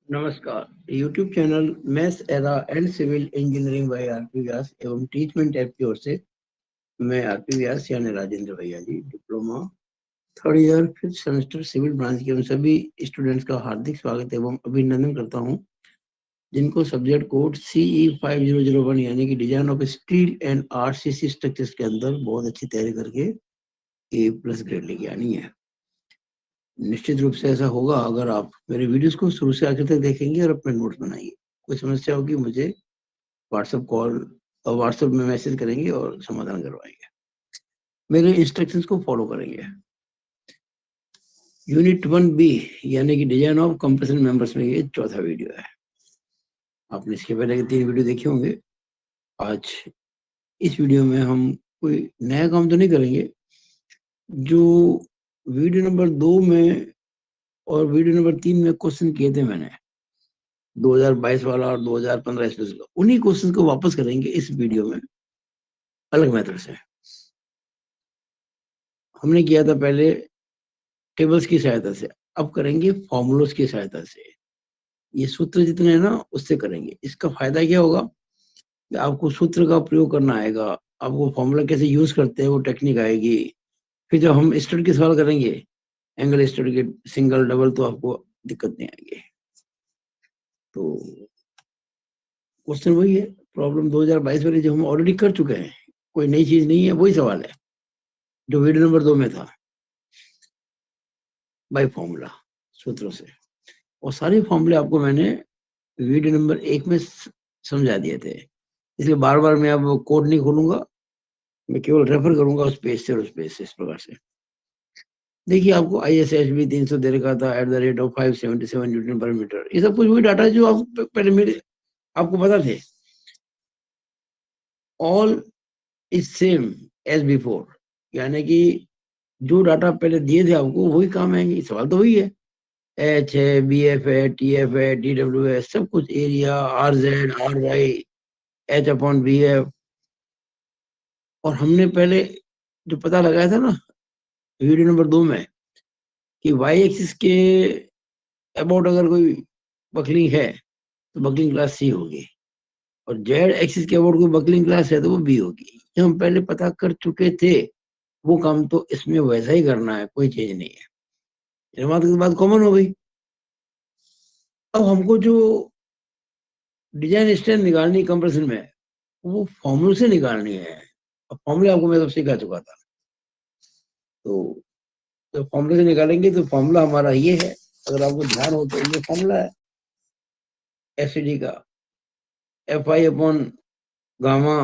नमस्कार। YouTube channel maths era and civil engineering by RP Vyas एवं Teachment app की ओर से मैं आरपी व्यास यानी राजेंद्र भैया ji, diploma third year fifth semester civil branch के उन सभी स्टूडेंट्स का हार्दिक स्वागत एवं अभिनंदन करता हूं, जिनको सब्जेक्ट कोड CE 5001 यानी कि design of steel and RCC structures के अंदर बहुत अच्छी तैयारी करके A+ ग्रेड लेके आनी है। निश्चित रूप से ऐसा होगा अगर आप मेरे वीडियोस को शुरू से आखिर तक देखेंगे और अपने नोट्स बनाएंगे। कोई समस्या होगी मुझे व्हाट्सएप कॉल और व्हाट्सएप में मैसेज करेंगे और समाधान करवाएंगे। मेरे इंस्ट्रक्शंस को फॉलो करेंगे। यूनिट 1B यानी कि डिजाइन ऑफ कंप्रेशन मेंबर्स में ये चौथा वीडियो है। आपने इसके पहले के 3 वीडियो देखे होंगे। आज इस वीडियो में हम कोई नया काम तो नहीं करेंगे। जो वीडियो नंबर 2 में और वीडियो नंबर 3 में क्वेश्चन किए थे मैंने 2022 वाला और 2015 स्पेशल, उन्हीं क्वेश्चन को वापस करेंगे इस वीडियो में अलग मेथड से। हमने किया था पहले टेबल्स की सहायता से, अब करेंगे फॉर्मूलोस की सहायता से। ये सूत्र जितने हैं ना उससे करेंगे। इसका फायदा क्या होगा कि आपको सूत्र का प्रयोग करना आएगा, आपको फॉर्मूला कैसे यूज करते हैं वो टेक्निक आएगी। फिर जब हम स्टड के सवाल करेंगे, एंगल स्टड के सिंगल डबल, तो आपको दिक्कत नहीं आएगी। तो क्वेश्चन वही है, प्रॉब्लम 2022 वाली जो हम ऑलरेडी कर चुके हैं, कोई नई चीज नहीं है, वही सवाल है जो वीडियो नंबर 2 में था, बाय फॉर्मूला सूत्रों से। और सारे फॉर्मूले आपको मैंने वीडियो नंबर 1 में समझा दिए थे, इसलिए बार बार मैं अब कोड नहीं खोलूंगा, मैं केवल रेफर करूंगा उस पेज से और उस पेज से। इस प्रकार से देखिए, आपको ISHB 300 दे रखा था @ 577 न्यूटन पर मीटर। ये सब कुछ वही डाटा है जो आप पहले मेरे आपको पता थे। All is same as before, यानी कि जो डाटा पहले दिए थे आपको वही काम आएंगे। सवाल तो वही है, H है, BF है, TF है, TW है, सब कुछ, एरिया, RZ, RY, H/BF। और हमने पहले जो पता लगाया था ना वीडियो नंबर 2 में कि Y एक्सिस के अबाउट अगर कोई बकलिंग है तो बकलिंग क्लास C होगी, और Z एक्सिस के अबाउट कोई बकलिंग क्लास है तो वो B होगी। ये हम पहले पता कर चुके थे, वो काम तो इसमें वैसा ही करना है, कोई चीज नहीं है। बात कॉमन हो गई। अब हमको जो डिजाइन स्ट्रेंथ निकालनी कंप्रेशन में, वो फॉर्मूले से निकालनी है। अब फॉर्मूले आपको मैं सब सिखा चुका था, तो जब फॉर्मूले से निकालेंगे तो फॉर्मूला हमारा ये है, अगर आपको ध्यान हो तो ये फॉर्मूला है एफसीडी का, FI/गामा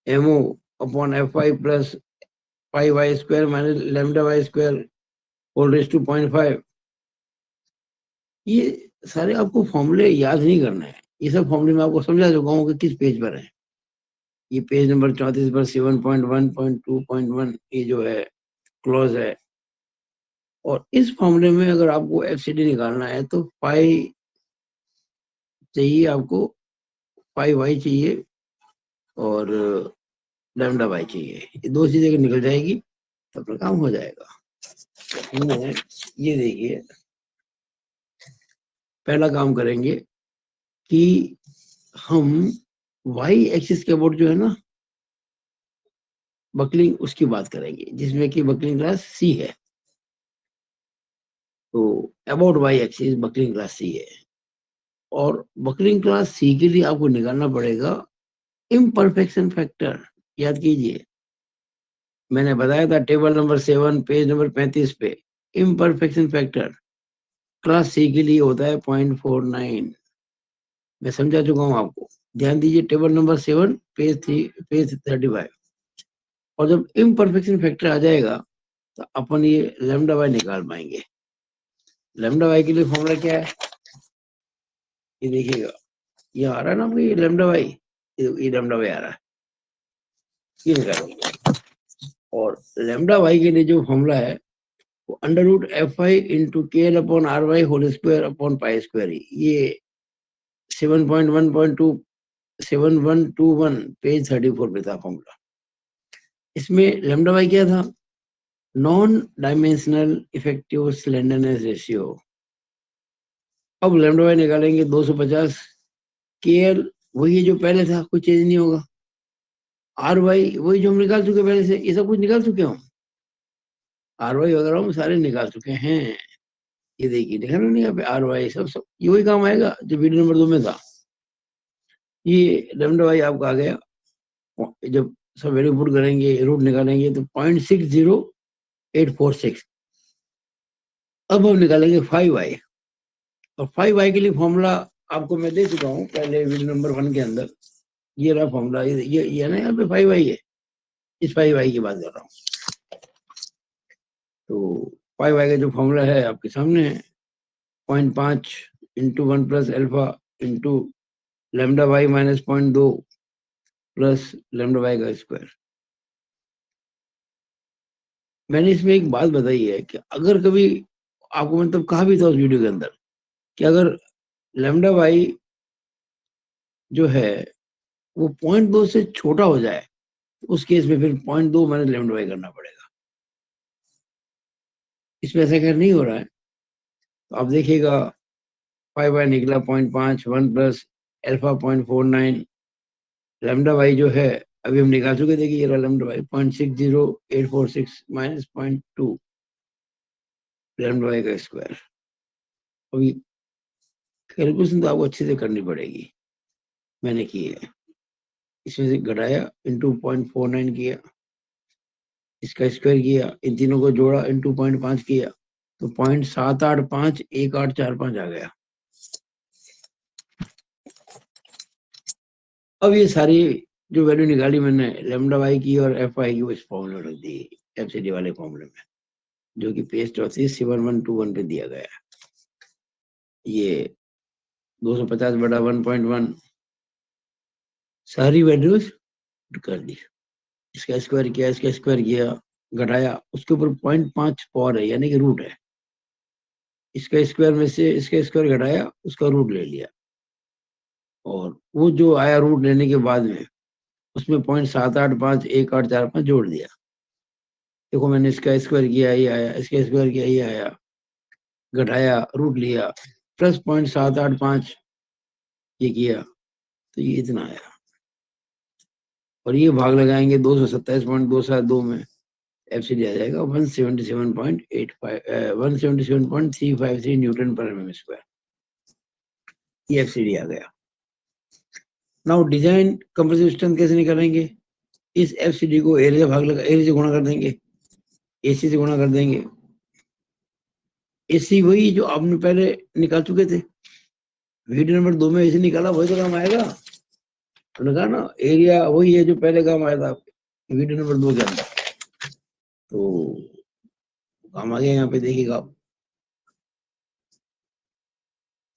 MO upon FI plus 5y² minus λy² whole raise to 0.5। ये सारे आपको फॉर्मूले याद नहीं करना है, ये सब फॉर्मूले मैं आपको समझा चुका हूँ कि किस पेज पर है। ये पेज नंबर 34 पर 7.1.2.1 ये जो है क्लॉज है। और इस फॉर्मूले में अगर आपको FCD निकालना है तो पाई चाहिए, आपको पाई वाई चाहिए और लैम्डा वाई चाहिए। ये दो चीजें अगर निकल जाएगी तो अपना काम हो जाएगा। ये देखिए, पहला काम करेंगे कि हम वाई एक्सिस के अबाउट जो है ना बकलिंग, उसकी बात करेंगे, जिसमें कि बकलिंग क्लास C है। तो about Y axis buckling class C है, और बकलिंग क्लास C के लिए आपको निकालना पड़ेगा इम्परफेक्शन फैक्टर। याद कीजिए, मैंने बताया था टेबल नंबर 7 पेज नंबर 35 पे, इम्परफेक्शन फैक्टर क्लास C के लिए होता है 0.49। मैं समझा चुका हूं आपको, ध्यान दीजिए, टेबल नंबर 7 पेज 35। और जब इम्परफेक्शन फैक्टर आ जाएगा तो अपन ये लैम्डा वाई निकाल पाएंगे। लैम्डा वाई के लिए फॉर्मूला क्या है, ये देखिएगा, ये आ रहा है ना आपको, ये लैम्डा वाई, ये लैम्डा वाई आ रहा है, ये निकालेंगे। और लैम्डा वाई के लिए जो फॉर्मूला है वो √FI into KL upon RY whole square upon pi. ये 7121 पेज 34 पे था फॉर्मूला। इसमें लैम्डा वाई क्या था, non dimensional effective slenderness ratio. अब लैम्डा वाई निकालेंगे 250, के एल वही है जो पहले था, कुछ चेंज नहीं होगा। आर वाई वही जो हम निकाल चुके पहले से, ये सब कुछ निकाल चुके हम, आर वाई वगैरह हम सारे निकाल चुके हैं। ये देखिए, देखा ना यहाँ पे आर वाई सब सब ये वही काम आएगा जो वीडियो नंबर 2 में था। ये लैम्डा वाई आपका आ गया। जब सब वैल्यू पुट करेंगे, रूट निकालेंगे तो 0.60846। अब हम निकालेंगे 5y, और 5y के लिए फॉर्मूला आपको मैं दे चुका हूँ पहले वीडियो नंबर 1 के अंदर। ये रहा फॉर्मूला, ये ना यहाँ पे 5y है, इस 5y की बात कर रहा हूँ। तो 5y का जो फॉर्मूला है आपके सामने है, 0.5 into 1 plus alpha into lambda Y minus 0.2 plus lambda Y का स्क्वायर। मैंने इसमें एक बात बताई है कि अगर कभी आपको मतलब कहा भी था उस वीडियो के अंदर कि अगर लैम्डा वाई जो है वो 0.2 से छोटा हो जाए, तो उस केस में फिर 0.2 माइनस लैम्डा वाई करना पड़ेगा। इसमें ऐसा खैर नहीं हो रहा है, तो आप देखिएगा 5y निकला 0.5, 1 प्लस एल्फा 0.49, लैम्डा वाई जो है अभी हम निकाल चुके, देखिए ये रहा lambda Y 0.60846 minus 0.2 lambda Y का स्क्वायर। अभी कैलकुलेशन तो आपको अच्छे से करनी पड़ेगी, मैंने की है। इसमें से घटाया, इंटू 0.49 किया, इसका स्क्वायर किया, इन तीनों को जोड़ा, इंटू 0.5 किया, तो 0.7851845 आ गया। अब ये सारी जो वैल्यू निकाली मैंने लैम्डा वाई की और एफ वाई की, वो इस फॉर्मूले में रख दी, एफसीडी वाले फॉर्मूले में, जो कि पेज 34 7121 पे दिया गया है। ये 250/1.1 सारी वैल्यूज कर दी, इसका स्क्वायर किया, इसका स्क्वायर किया, घटाया, उसके ऊपर 0.5 पावर है यानी कि रूट है, इसका स्क्वायर में से इसका स्क्वायर घटाया, उसका रूट ले लिया, और वो जो आया रूट लेने के बाद में उसमें 0.7851845 जोड़ दिया। देखो मैंने इसका स्क्वायर किया, ये आया, इसका स्क्वायर किया, ये आया, घटाया, रूट लिया, प्लस 0.785 ये किया, तो ये इतना आया। और ये भाग लगाएंगे 227.272 में, एफसीडी आ जाएगा 177.353 न्यूटन पर mm स्क्वायर। ये एफसीडी आ गया। नाउ डिजाइन कंप्रेसिव स्ट्रेंथ कैसे निकालेंगे? इस एफसीडी को एरिया भाग लगा, एरिया से गुणा कर देंगे, एसी से गुणा कर देंगे। एसी वही जो आपने पहले निकाल चुके थे वीडियो नंबर 2 में, एसी निकाला वही तो काम आएगा। तो कहा ना एरिया वही है जो पहले काम आया था वीडियो नंबर 2 के अंदर, तो काम आ गया। यहाँ पे देखिएगा आप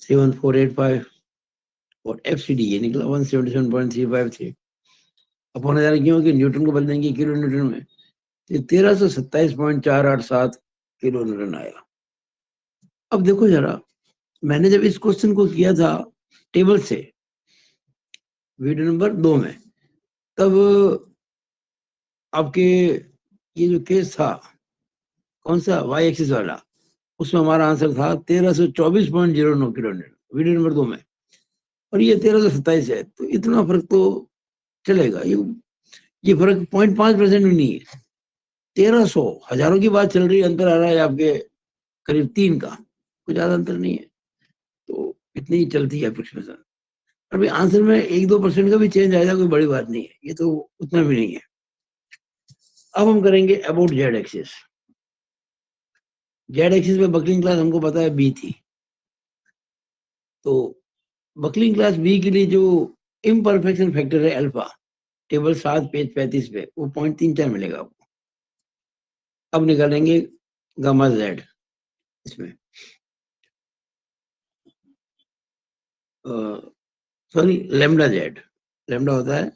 7485, और एफसीडी ये निकला 177.353। अब होने जा रहा क्यों कि न्यूटन को बदलेंगे किलो न्यूटन में, तो 1327.487 किलो न्यूटन आया। अब देखो जरा, मैंने जब इस क्वेश्चन को किया था टेबल से वीडियो नंबर 2 में, तब आपके ये जो केस था कौन सा वाई एक्सिस वाला, उसमें हमारा आंसर था 1324.09 किलो न्यूटन वीडियो नंबर 2 में, और ये 1327 है, तो इतना फर्क तो चलेगा। ये फर्क 0.5% भी नहीं है। 1300 हजारों की बात चल रही है, अंतर आ रहा है आपके करीब 3 का, कुछ ज्यादा अंतर नहीं है। तो इतनी ही चलती है अप्रोक्सीमेशन। अभी आंसर में 1-2% का भी चेंज आएगा, कोई बड़ी बात नहीं है, ये तो उतना भी नहीं है। अब हम करेंगे about Z axis. Z axis में बकलिंग क्लास हमको पता है बी थी, तो बकलिंग क्लास बी के लिए जो इम्परफेक्शन फैक्टर है अल्फा, टेबल 7 पेज 35 पे, वो 0.34 मिलेगा आपको। अब निकालेंगे गामा जेड। इसमें सॉरी लेमडा जेड, लेमडा होता है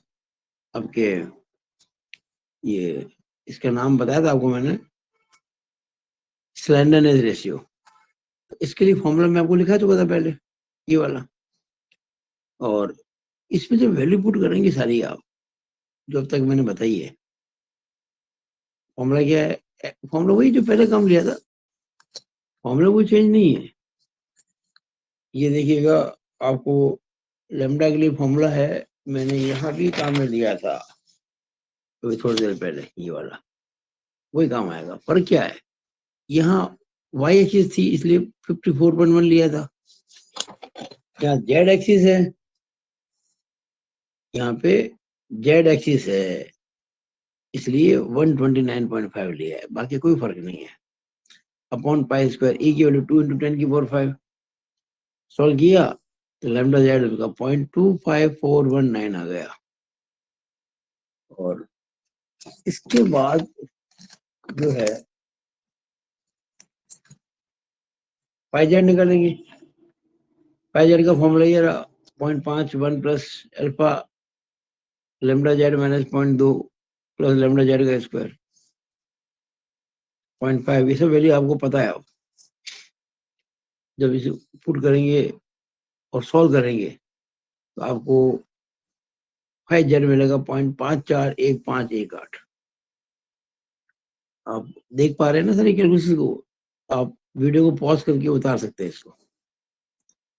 आपके, ये इसका नाम बताया था आपको मैंने, स्लेंडरनेस रेशियो। तो इसके लिए फॉर्मूला मैं आपको लिखा चुका था पहले, ये वाला। और इसमें जो वैल्यू पुट करेंगे सारी आप, जो अब तक मैंने बताई है, फॉर्मूला क्या है? फॉर्मूला वही जो पहले काम लिया था, फॉर्मूला कोई चेंज नहीं है। ये देखिएगा, आपको लैम्डा के लिए फॉर्मूला है, मैंने यहाँ भी काम में लिया था तो थोड़ी देर पहले, ये वाला वही काम आएगा। फर्क क्या है, यहाँ वाई एक्सिस थी इसलिए 54.1 लिया था, यहाँ जेड एक्सिस है, यहाँ पे जेड एक्सिस है इसलिए 129.5 लिया है, बाकी कोई फर्क नहीं है। अपॉन पाई स्क्वायर ई की वैल्यू 2 × 10⁵ सॉल्व किया तो लैम्डा जेड का 0.25419 आ गया। और इसके बाद जो है पाई जेड निकालेंगे। पाई जेड का फॉर्मूला ये रहा 0.51 plus alpha lambda Z minus 0.2 plus lambda Z का स्क्वायर 0.5। ये सब वैल्यू आपको पता है। जब इसे पुट करेंगे और सॉल्व करेंगे तो आपको पाई जेड मिलेगा 0.541518। आप देख पा रहे हैं ना सर कैलकुलेशन को? आप वीडियो को पॉज करके उतार सकते हैं इसको।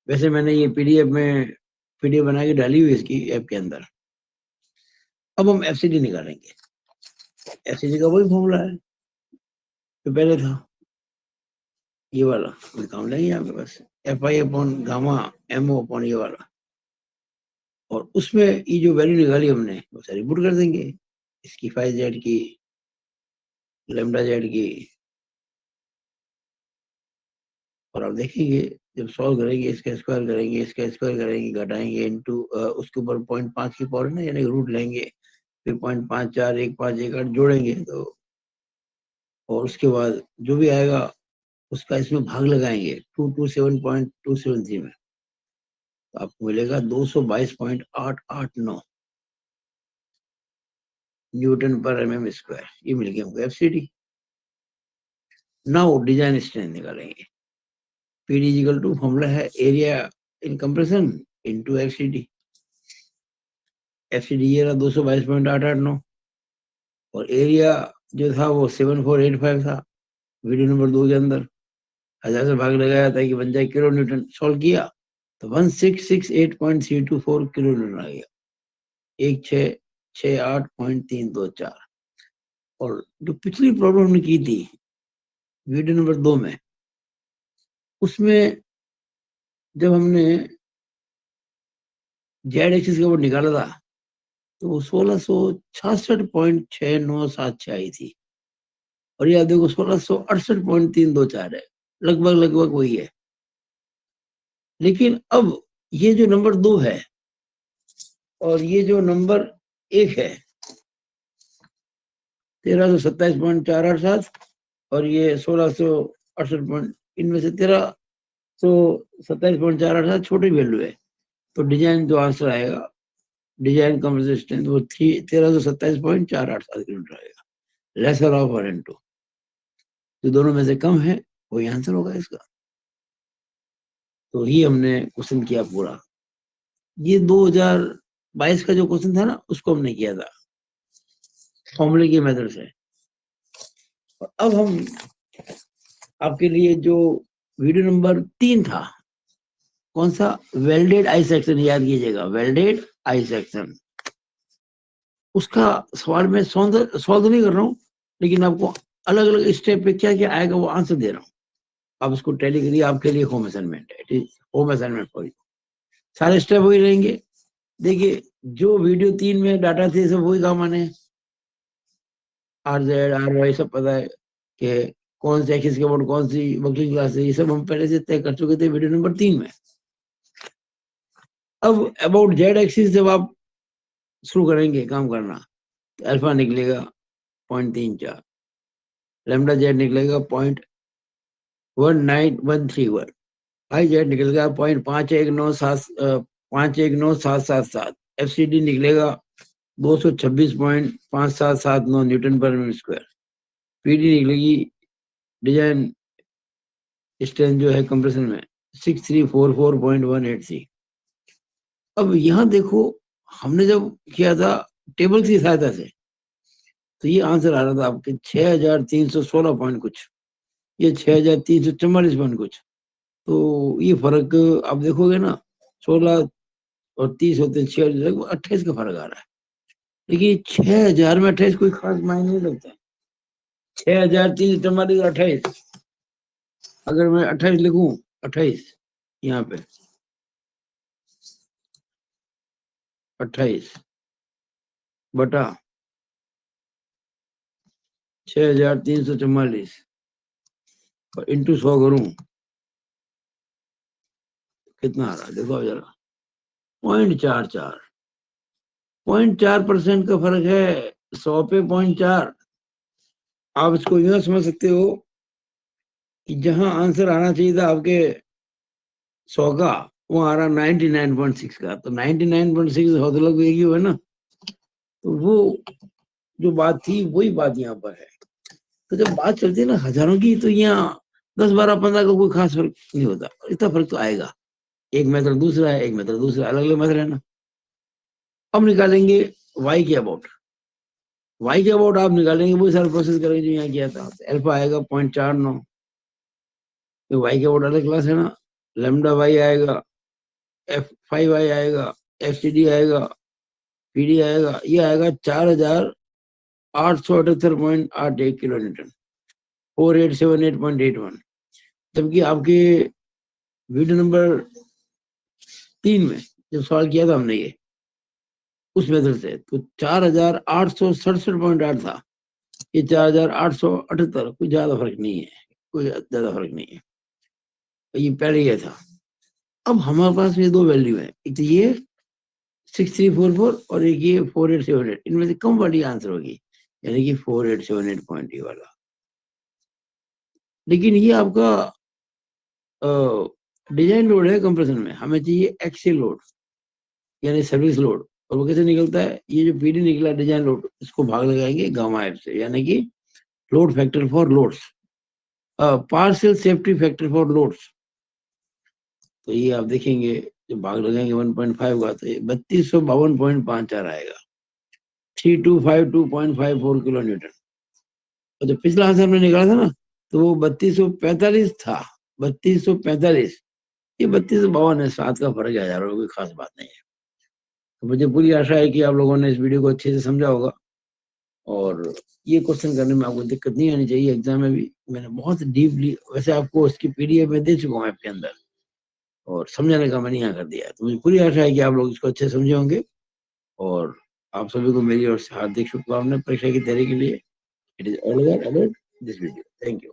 वैसे मैंने ये पीडीएफ बना के डाली हुई इसकी ऐप के अंदर। अब हम एफसीडी निकालेंगे। एफसीडी का वही फॉर्मूला है जो पहले था, ये वाला काम लेंगे यहाँ पे बस, F I upon gamma MO upon ये वाला, और उसमें ये जो वैल्यू निकाली हमने वो सारी पुट कर देंगे, इसकी फाइव जेड की, लेमडा जेड की। और आप देखेंगे जब सॉल्व करेंगे, इसका स्क्वायर करेंगे, इसका स्क्वायर करेंगे, घटाएंगे इनटू उसके ऊपर 0.5 की पावर है ना, यानी रूट लेंगे, फिर 0.541518 जोड़ेंगे तो, और उसके बाद जो भी आएगा उसका इसमें भाग लगाएंगे 227.273 में, तो आपको मिलेगा 222.889 न्यूटन पर mm स्क्वायर। ये मिल गया हमको एफसीडी। नाउ डिजाइन स्ट्रेंथ निकालेंगे। पीडी इक्वल टू फॉर्मूला है area in compression into FCD. FCD ये रहा 222.889 और एरिया जो था वो 7485 था वीडियो नंबर 2 के अंदर। 1000 से भाग लगाया था कि बन जाए किलो न्यूटन। सॉल्व किया तो 1668.324 किलो न्यूटन आ गया, 1668.324। और जो पिछली प्रॉब्लम हमने की थी वीडियो नंबर 2 में, उसमें जब हमने जेड एक्सिस का वो निकाला था तो वो 1666.6976 आई थी, और ये देखो 1668.324 है, लगभग लगभग वही है। लेकिन अब ये जो नंबर 2 है और ये जो नंबर 1 है 1327.487 और ये 1668 इनमें से 1327.487 छोटी वैल्यू है, तो डिजाइन जो आंसर आएगा डिजाइन कंप्रेसिव स्ट्रेंथ वो 1327.487 किलोमीटर आएगा, लेसर ऑफ 1 and 2। जो दोनों में से कम है वही आंसर होगा इसका। तो ही हमने क्वेश्चन किया पूरा। ये 2022 का जो क्वेश्चन था ना उसको हमने किया था फॉर्मूले की मेथड से। और अब हम आपके लिए जो वीडियो नंबर 3 था, कौन सा, वेल्डेड आई सेक्शन, याद कीजिएगा वेल्डेड आई सेक्शन, उसका सवाल मैं सॉल्व नहीं कर रहा हूँ, लेकिन आपको अलग अलग स्टेप पे क्या क्या आएगा वो आंसर दे रहा हूँ। आप उसको टैली करिए, आपके लिए होम असाइनमेंट है, होम असाइनमेंट फॉर यू। सारे स्टेप वही रहेंगे। देखिए जो वीडियो 3 में डाटा थे सब वही काम आने, आर जेड आर वाई सब पता है कि कौन से एक्सिस के बोर्ड कौन सी वर्किंग क्लास है, ये सब हम पहले से तय कर चुके थे वीडियो नंबर 3 में। अब अबाउट जेड एक्सिस जब आप शुरू करेंगे काम करना तो अल्फा निकलेगा 0.34, लैम्डा जेड निकलेगा 0.19131, आई जेड निकलेगा 0.519777, एफसीडी निकलेगा 226.5779 न्यूटन पर मीटर स्क्वायर, पीडी निकलेगी डिजाइन स्ट्रेंथ जो है कंप्रेशन में 6344.183। अब यहाँ देखो हमने जब किया था टेबल की सहायता से तो ये आंसर आ रहा था आपके 6316 पॉइंट कुछ, ये 6344 पॉइंट कुछ। तो ये फर्क आप देखोगे ना, 16 और 30 होते हैं, 28 का फर्क आ रहा है। लेकिन 6,000 में 28 कोई खास मायने नहीं लगता है। 6,344 28, अगर मैं 28 लिखूं, 28 यहाँ पे 28 बटा 6,344 और इंटू 100 करूं, कितना आ रहा है देखो जरा, 0.44, 0.4% का फर्क है। 100 पे 0.4। आप इसको यूं समझ सकते हो कि जहां आंसर आना चाहिए था आपके 100 का, वो आ रहा 99.6 का। तो 99.6 हौसला को एक ही हुआ ना। तो वो जो बात थी वही बात यहाँ पर है। तो जब बात चलती है ना हजारों की, तो यहाँ 10, 12, 15 का कोई खास फर्क नहीं होता। इतना फर्क तो आएगा। एक मेथड दूसरा है, एक मेथड दूसरा, अलग अलग मेथड है ना। अब निकालेंगे वाई के अबाउट। वाई के अबाउट आप निकालेंगे, वो सारा प्रोसेस करेंगे जो यहाँ किया था। अल्फा आएगा 0.49, तो वाई के अबाउट अलग क्लास है ना। लेमडा वाई आएगा, F5 आएगा, FCD आएगा, PD आएगा, ये आएगा 4,878.81 किलो न्यूटन, 4878.81। जबकि आपके वीडियो नंबर 3 में जब सवाल किया था हमने ये उस मेथड से, तो 4,867.8 था, ये 4,878, कोई ज्यादा फर्क नहीं है, कोई ज्यादा फर्क नहीं है। ये पहले ये था। अब हमारे पास ये दो वैल्यू है, एक तो ये 6344 और एक ये 4878, इनमें से कम वाली आंसर होगी, यानी कि 4878 वाला। लेकिन ये आपका डिजाइन लोड है कंप्रेशन में, हमें चाहिए एक्सियल लोड यानी सर्विस लोड। और वो कैसे निकलता है, ये जो पीडी निकला डिजाइन लोड, इसको भाग लगाएंगे गामा एफ से, यानी कि load factor for loads, partial safety factor for loads. तो ये आप देखेंगे जब भाग लगाएंगे 1.5 का, तो 3252.54 आएगा, 3252.54 किलो न्यूटन। और जब पिछला आंसर हमने निकाला था ना, तो वो 3245 था, 3245। ये 3252 है, 7 का फर्क है, हजारों, कोई खास बात नहीं है। तो मुझे पूरी आशा है कि आप लोगों ने इस वीडियो को अच्छे से समझा होगा, और ये क्वेश्चन करने में आपको दिक्कत नहीं आनी चाहिए। एग्जाम में भी मैंने बहुत डीपली, वैसे आपको उसकी PDF में दे चुका हूँ ऐप के अंदर, और समझाने का मैंने यहाँ कर दिया है। तो मुझे पूरी आशा है कि आप लोग इसको अच्छे से समझे होंगे। और आप सभी को मेरी ओर से हार्दिक शुभकामनाएं परीक्षा की तैयारी के लिए। It is all about this video. Thank you.